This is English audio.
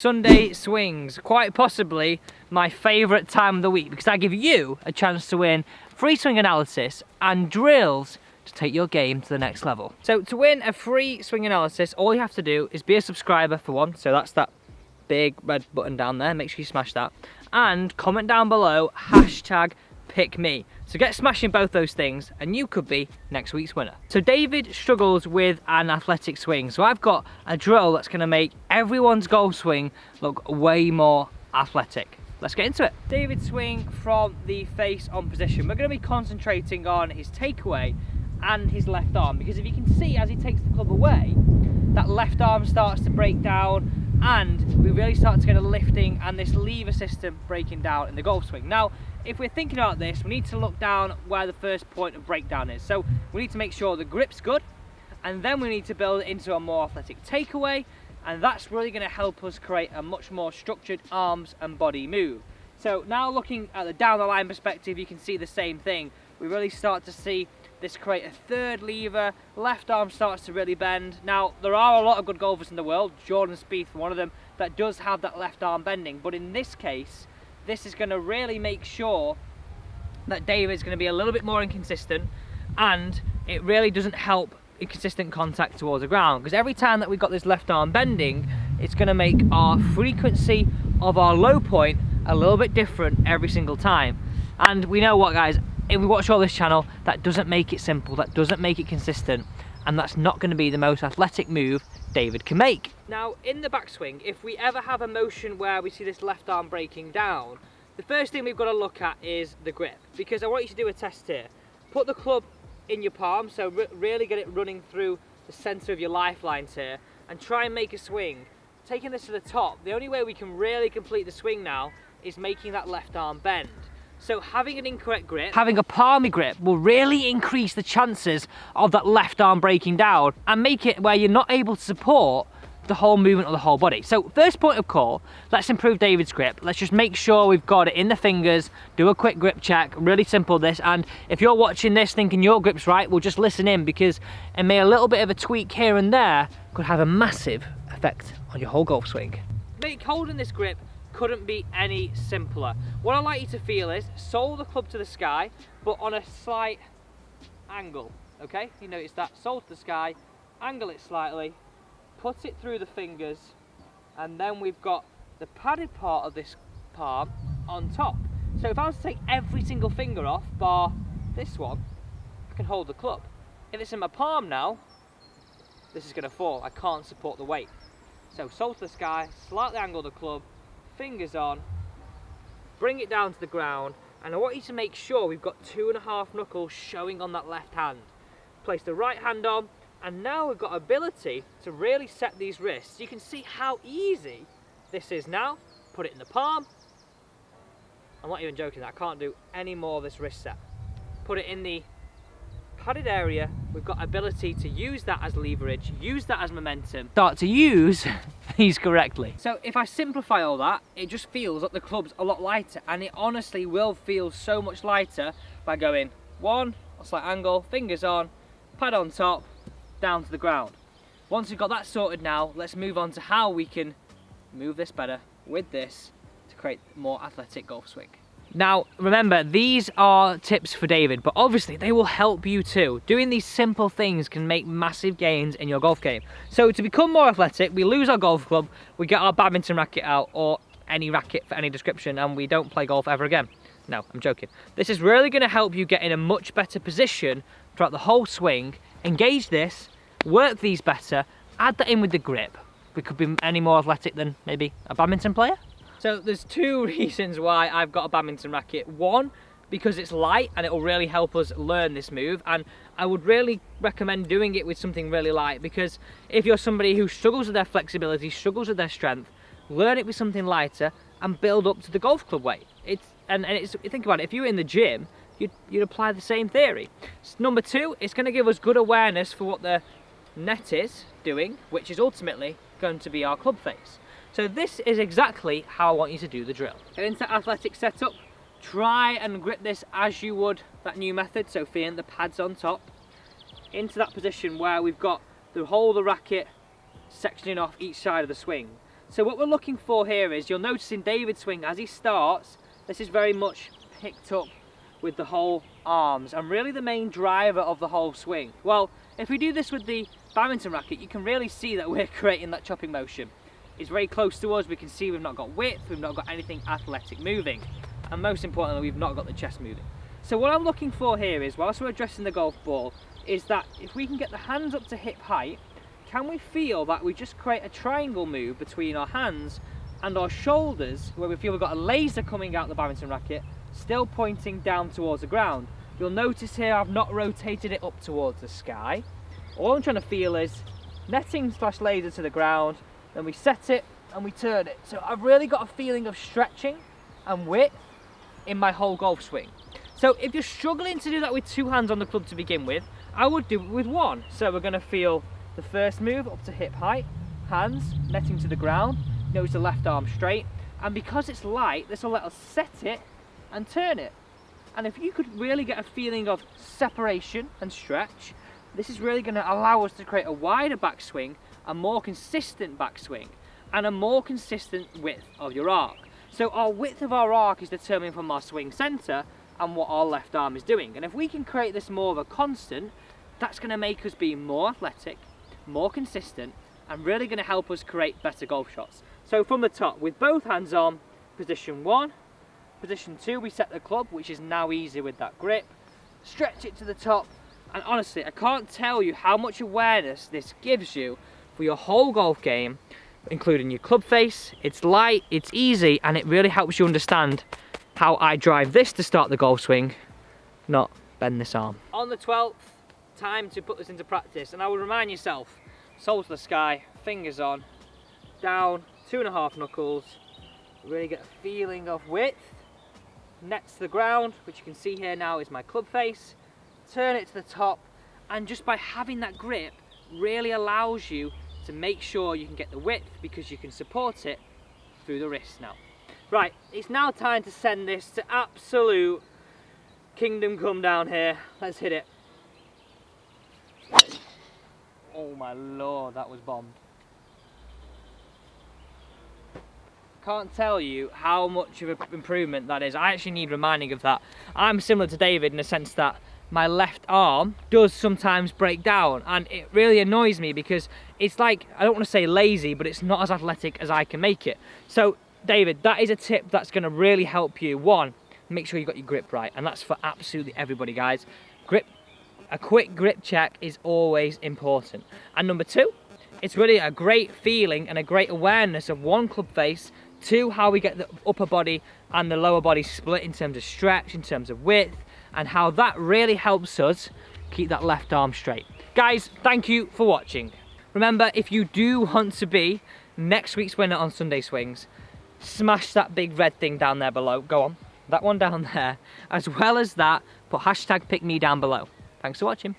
Sunday swings, quite possibly my favourite time of the week because I give you a chance to win free swing analysis and drills to take your game to the next level. So to win a free swing analysis, all you have to do is be a subscriber for one, so that's that big red button down there, make sure you smash that, and comment down below #PickMe. So get smashing both those things and you could be next week's winner. So David struggles with an athletic swing, so I've got a drill that's going to make everyone's golf swing look way more athletic. Let's get into it. David's swing from the face on position. We're going to be concentrating on his takeaway and his left arm, because if you can see as he takes the club away, that left arm starts to break down and we really start to get a lifting and this lever system breaking down in the golf swing. Now, if we're thinking about this, we need to look down where the first point of breakdown is. So we need to make sure the grip's good, and then we need to build it into a more athletic takeaway, and that's really going to help us create a much more structured arms and body move. So now looking at the down the line perspective, you can see the same thing. We really start to see this create a third lever, left arm starts to really bend. Now, there are a lot of good golfers in the world, Jordan Spieth, one of them, that does have that left arm bending, but in this case, this is going to really make sure that David's going to be a little bit more inconsistent, and it really doesn't help inconsistent contact towards the ground, because every time that we've got this left arm bending, it's going to make our frequency of our low point a little bit different every single time. And we know what, guys, if we watch all this channel, that doesn't make it simple, that doesn't make it consistent, and that's not going to be the most athletic move David can make. Now, in the backswing, if we ever have a motion where we see this left arm breaking down, the first thing we've got to look at is the grip, because I want you to do a test here. Put the club in your palm, so really get it running through the centre of your lifelines here, and try and make a swing. Taking this to the top, the only way we can really complete the swing now is making that left arm bend. So having an incorrect grip, having a palmy grip, will really increase the chances of that left arm breaking down and make it where you're not able to support the whole movement of the whole body. So first point of call, let's improve David's grip. Let's just make sure we've got it in the fingers, do a quick grip check, really simple this, and if you're watching this thinking your grip's right, well, just listen in, because it may a little bit of a tweak here and there could have a massive effect on your whole golf swing. Holding this grip couldn't be any simpler. What I like you to feel is sole the club to the sky, but on a slight angle, okay? You notice that, sole to the sky, angle it slightly, put it through the fingers, and then we've got the padded part of this palm on top. So if I was to take every single finger off, bar this one, I can hold the club. If it's in my palm now, this is gonna fall. I can't support the weight. So sole to the sky, slightly angle the club, fingers on, bring it down to the ground, and I want you to make sure we've got 2.5 knuckles showing on that left hand. Place the right hand on, and now we've got ability to really set these wrists. You can see how easy this is now. Put it in the palm. I'm not even joking, I can't do any more of this wrist set. Put it in the padded area. We've got ability to use that as leverage, use that as momentum, start to use these correctly. So if I simplify all that, it just feels like the club's a lot lighter, and it honestly will feel so much lighter by going one, a slight angle, fingers on, pad on top, down to the ground. Once we've got that sorted now, let's move on to how we can move this better with this to create a more athletic golf swing. Now, remember, these are tips for David, but obviously they will help you too. Doing these simple things can make massive gains in your golf game. So to become more athletic, we lose our golf club, we get our badminton racket out, or any racket for any description, and we don't play golf ever again. No, I'm joking. This is really going to help you get in a much better position throughout the whole swing. Engage this, work these better, add that in with the grip. We could be any more athletic than maybe a badminton player. So there's two reasons why I've got a badminton racket. One, because it's light and it will really help us learn this move, and I would really recommend doing it with something really light, because if you're somebody who struggles with their flexibility, struggles with their strength, learn it with something lighter and build up to the golf club weight. Think about it, if you were in the gym, you'd apply the same theory. Number two, it's going to give us good awareness for what the net is doing, which is ultimately going to be our club face. So this is exactly how I want you to do the drill. Get into athletic setup, try and grip this as you would that new method, so feeling the pads on top, into that position where we've got the whole of the racket sectioning off each side of the swing. So what we're looking for here is, you'll notice in David's swing, as he starts, this is very much picked up with the whole arms and really the main driver of the whole swing. Well, if we do this with the badminton racket, you can really see that we're creating that chopping motion. It's very close to us, we can see we've not got width, we've not got anything athletic moving, and most importantly, we've not got the chest moving. So what I'm looking for here is, whilst we're addressing the golf ball, is that if we can get the hands up to hip height, can we feel that we just create a triangle move between our hands and our shoulders, where we feel we've got a laser coming out the badminton racket, still pointing down towards the ground. You'll notice here I've not rotated it up towards the sky. All I'm trying to feel is netting slash laser to the ground, then we set it and we turn it. So I've really got a feeling of stretching and width in my whole golf swing. So if you're struggling to do that with two hands on the club to begin with, I would do it with one. So we're going to feel the first move up to hip height, hands netting to the ground, notice the left arm straight, and because it's light, this will let us set it and turn it. And if you could really get a feeling of separation and stretch, this is really going to allow us to create a wider backswing, a more consistent backswing, and a more consistent width of your arc. So our width of our arc is determined from our swing centre and what our left arm is doing. And if we can create this more of a constant, that's going to make us be more athletic, more consistent, and really going to help us create better golf shots. So from the top, with both hands on, position 1, position 2, we set the club, which is now easy with that grip, stretch it to the top, and honestly, I can't tell you how much awareness this gives you for your whole golf game, including your club face. It's light, it's easy, and it really helps you understand how I drive this to start the golf swing, not bend this arm. On the 12th, time to put this into practice, and I would remind yourself, soles to the sky, fingers on, down, 2.5 knuckles, really get a feeling of width, net to the ground, which you can see here now is my club face, turn it to the top, and just by having that grip, really allows you to make sure you can get the width because you can support it through the wrist now. Right, it's now time to send this to absolute kingdom come down here. Let's hit it. Oh my lord, that was bombed. Can't tell you how much of an improvement that is. I actually need reminding of that. I'm similar to David in the sense that my left arm does sometimes break down, and it really annoys me because it's like, I don't want to say lazy, but it's not as athletic as I can make it. So David, that is a tip that's going to really help you. One, make sure you got your grip right, and that's for absolutely everybody, guys. Grip, a quick grip check is always important. And number 2, it's really a great feeling and a great awareness of one, club face, 2, how we get the upper body and the lower body split in terms of stretch, in terms of width, and how that really helps us keep that left arm straight. Guys, thank you for watching. Remember, if you do want to be next week's winner on Sunday Swings, smash that big red thing down there below. Go on, that one down there. As well as that, put hashtag pick me down below. Thanks for watching.